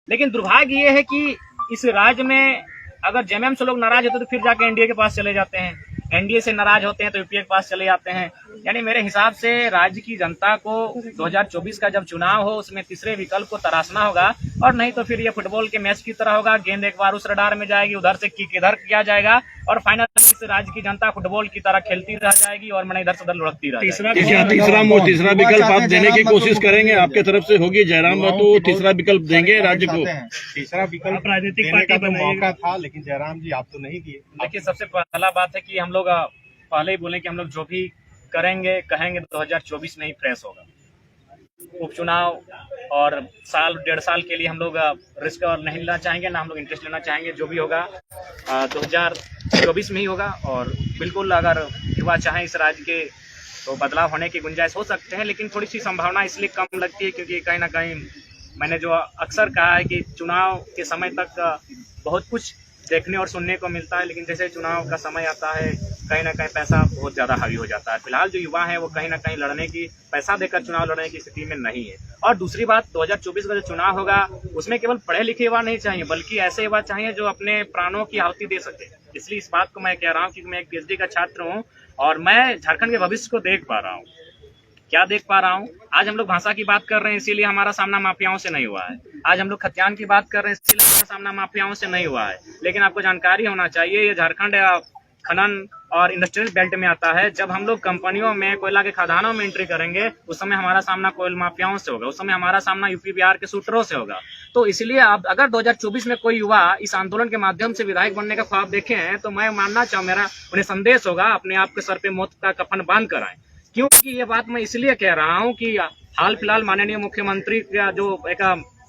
लेकिन दुर्भाग्य ये है कि इस राज्य में अगर जेएमएम से लोग नाराज होते तो फिर जाके एनडीए के पास चले जाते हैं, एनडीए से नाराज होते हैं तो यूपीए के पास चले जाते हैं। यानी मेरे हिसाब से राज्य की जनता को 2024 का जब चुनाव हो उसमें तीसरे विकल्प को तराशना होगा, और नहीं तो फिर ये फुटबॉल के मैच की तरह होगा, गेंद एक बार उस रडार में जाएगी, उधर से किक इधर किया जाएगा और फाइनल इस राज्य की जनता फुटबॉल की तरह खेलती रह जाएगी और मैंने इधर से उधर लुढ़कती रह जाएगी। तीसरा विकल्प आप देने की कोशिश करेंगे, आपके तरफ से होगी जयराम तो तीसरा विकल्प देंगे राज्य को? तीसरा विकल्प राजनीतिक पार्टी का मौका था, लेकिन जयराम जी आप तो नहीं किए। देखिए, सबसे पहला बात है कि हम लोग पहले ही बोले कि हम लोग जो भी करेंगे कहेंगे 2024 में ही फ्रेश होगा। उपचुनाव और साल डेढ़ साल के लिए हम लोग रिस्क और नहीं लेना चाहेंगे, ना हम लोग इंटरेस्ट लेना चाहेंगे। जो भी होगा 2024 में ही होगा। और बिल्कुल अगर युवा चाहें इस राज्य के तो बदलाव होने की गुंजाइश हो सकते हैं, लेकिन थोड़ी सी संभावना इसलिए कम लगती है क्योंकि कहीं ना कहीं मैंने जो अक्सर कहा है कि चुनाव के समय तक बहुत कुछ देखने और सुनने को मिलता है, लेकिन जैसे चुनाव का समय आता है कहीं ना कहीं पैसा बहुत ज़्यादा हावी हो जाता है। फिलहाल जो युवा है वो कहीं ना कहीं लड़ने की, पैसा देकर चुनाव लड़ने की स्थिति में नहीं है। और दूसरी बात, 2024 का जो चुनाव होगा उसमें केवल पढ़े लिखे युवा नहीं चाहिए, बल्कि ऐसे युवा चाहिए जो अपने प्राणों की आहुति दे सके। इसलिए इस बात को मैं कह रहा हूँ क्योंकि मैं एक पीएचडी का छात्र हूँ और मैं झारखंड के भविष्य को देख पा रहा हूँ। क्या देख पा रहा हूँ? आज हम लोग भाषा की बात कर रहे हैं इसीलिए हमारा सामना माफियाओं से नहीं हुआ है। आज हम लोग खतियान की बात कर रहे हैं इसीलिए हमारा सामना माफियाओं से नहीं हुआ है। लेकिन आपको जानकारी होना चाहिए, ये झारखंड खनन और इंडस्ट्रियल बेल्ट में आता है। जब हम लोग कंपनियों में, कोयला के खदानों में एंट्री करेंगे उस समय हमारा सामना कोयल माफियाओं से होगा, उस समय हमारा सामना यूपी बिहार के शूटरों से होगा। तो इसलिए आप अगर 2024 में कोई युवा इस आंदोलन के माध्यम से विधायक बनने का ख्वाब देखे हैं तो मैं मानना चाहूँ, मेरा उन्हें संदेश होगा, अपने आप के सर पे मौत का कफन बांध कर आए। क्योंकि ये बात मैं इसलिए कह रहा हूँ कि हाल फिलहाल माननीय मुख्यमंत्री का जो एक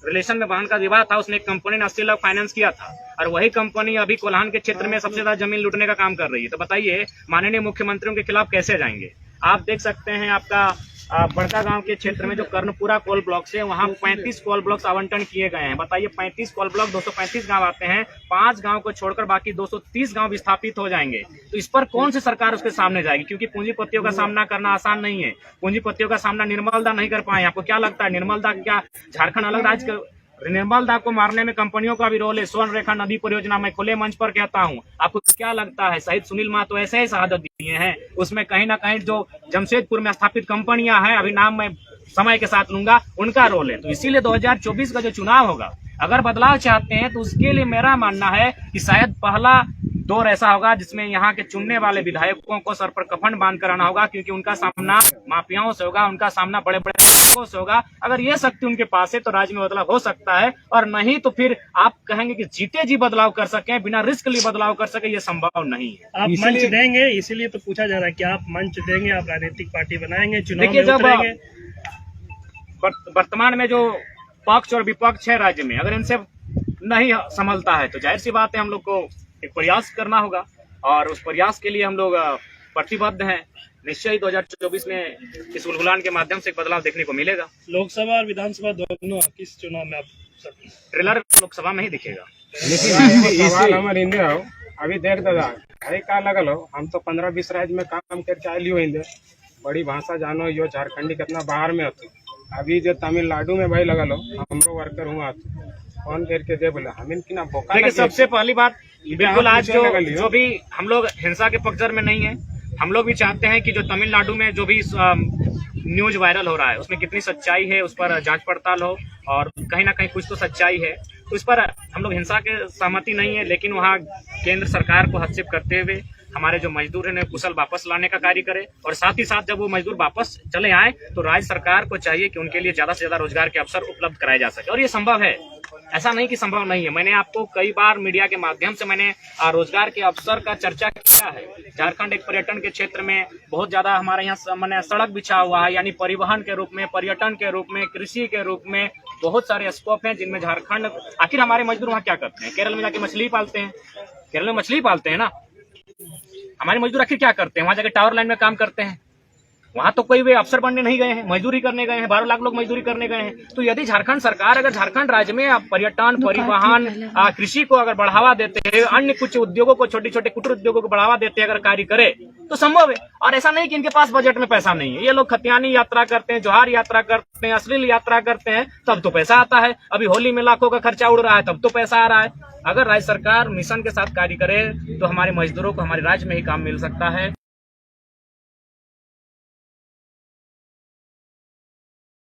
रिलेशन में बहन का विवाद था, उसने एक कंपनी ने 80 लाख फाइनेंस किया था और वही कंपनी अभी कोल्हान के क्षेत्र में सबसे ज्यादा जमीन लूटने का काम कर रही है। तो बताइए माननीय मुख्यमंत्रियों के खिलाफ कैसे जाएंगे? आप देख सकते हैं आपका बड़का गांव के क्षेत्र में जो कर्णपुरा कोल ब्लॉक से वहां 35 कोल ब्लॉक्स आवंटन किए गए हैं। बताइए 35 कोल ब्लॉक, 235 गांव आते हैं, 5 गांव को छोड़कर बाकी 230 गांव विस्थापित हो जाएंगे। तो इस पर कौन सी सरकार उसके सामने जाएगी? क्योंकि पूंजीपतियों का सामना करना आसान नहीं है। पूंजीपतियों का सामना निर्मल दा नहीं कर पाए। आपको क्या लगता है निर्मल दा क्या झारखंड अलग राज्य का? निर्मल दा को मारने में कंपनियों का भी रोल है। स्वर्ण रेखा नदी परियोजना मैं खुले मंच पर कहता हूं। आपको क्या लगता है शहीद सुनील महतो ऐसे ही शहादत दिए हैं, उसमें कहीं ना कहीं जो जमशेदपुर में स्थापित कंपनियां हैं, अभी नाम मैं समय के साथ लूंगा, उनका रोल है। तो इसीलिए 2024 का जो चुनाव होगा, अगर बदलाव चाहते हैं तो उसके लिए मेरा मानना है कि शायद पहला दौर ऐसा होगा जिसमें यहाँ के चुनने वाले विधायकों को सर पर कफन बांध कर आना होगा, क्योंकि उनका सामना माफियाओं से होगा, उनका सामना बड़े बड़े से होगा। अगर ये शक्ति उनके पास है तो राज्य में बदलाव हो सकता है, और नहीं तो फिर आप कहेंगे कि जीते जी बदलाव कर सके, बिना रिस्क लिए बदलाव कर सके, ये संभव नहीं है। आप मंच देंगे, इसीलिए तो पूछा जा रहा है कि आप मंच देंगे, आप राजनीतिक पार्टी बनाएंगे, चुनाव देखिए, में उतरेंगे? वर्तमान में जो पक्ष और विपक्ष है राज्य में, अगर इनसे नहीं संभलता है तो जाहिर सी बात है हम लोग को एक प्रयास करना होगा, और उस प्रयास के लिए हम लोग प्रतिबद्ध हैं। निश्चय ही 2024 में इस उलगुलान के माध्यम से एक बदलाव देखने को मिलेगा। लोकसभा और विधानसभा दोनों किस चुनाव में आप ट्रेलर लोकसभा में ही दिखेगा। सवाल हमारे इंदे हो अभी देख दादा अरे का लगल हो, हम तो 15-20 राज्य में काम करके आये हो, इंदे बड़ी भाषा जानो, यो झारखंडी कितना बाहर में हो। अभी जो तमिलनाडु में भाई लगल हो, हमरो वर्कर हुआ फोन करके दे बोले हम इनकी ना बोका। देखिए, सबसे पहली बात बिल्कुल आज जो भी हम लोग हिंसा के पक्षधर में नहीं है, हम लोग भी चाहते हैं कि जो तमिलनाडु में जो भी न्यूज वायरल हो रहा है उसमें कितनी सच्चाई है उस पर जांच पड़ताल हो, और कहीं ना कहीं कुछ तो सच्चाई है। तो इस पर हम लोग हिंसा के सहमति नहीं है, लेकिन वहाँ केंद्र सरकार को हस्तक्षेप करते हुए हमारे जो मजदूर हैं कुशल वापस लाने का कार्य करे, और साथ ही साथ जब वो मजदूर वापस चले आए तो राज्य सरकार को चाहिए कि उनके लिए ज्यादा से ज्यादा रोजगार के अवसर उपलब्ध कराए जा सके। और ये संभव है, ऐसा नहीं कि संभव नहीं है। मैंने आपको कई बार मीडिया के माध्यम से मैंने रोजगार के अवसर का चर्चा किया है। झारखंड एक पर्यटन के क्षेत्र में बहुत ज्यादा हमारे यहाँ मैंने सड़क बिछा हुआ है, यानी परिवहन के रूप में, पर्यटन के रूप में, कृषि के रूप में बहुत सारे स्कोप हैं जिनमें झारखंड। आखिर हमारे मजदूर वहाँ क्या करते हैं? केरल में जाके मछली पालते हैं, केरल में मछली पालते हैं ना। हमारे मजदूर आखिर क्या करते हैं? वहां जाके टावर लाइन में काम करते हैं। वहां तो कोई वे अफसर बनने नहीं गए हैं, मजदूरी करने गए हैं, 12 लाख लोग मजदूरी करने गए हैं। तो यदि झारखंड सरकार अगर झारखंड राज्य में पर्यटन, परिवहन, कृषि को अगर बढ़ावा देते हैं, अन्य कुछ उद्योगों को, छोटे छोटे कुटीर उद्योगों को बढ़ावा देते अगर कार्य करे तो संभव है। और ऐसा नहीं कि इनके पास बजट में पैसा नहीं है। ये लोग खतियानी यात्रा करते हैं, जोहार यात्रा करते हैं, अश्लील यात्रा करते हैं, तब तो पैसा आता है। अभी होली में लाखों का खर्चा उड़ रहा है, तब तो पैसा आ रहा है। अगर राज्य सरकार मिशन के साथ कार्य करे तो हमारे मजदूरों को हमारे राज्य में ही काम मिल सकता है।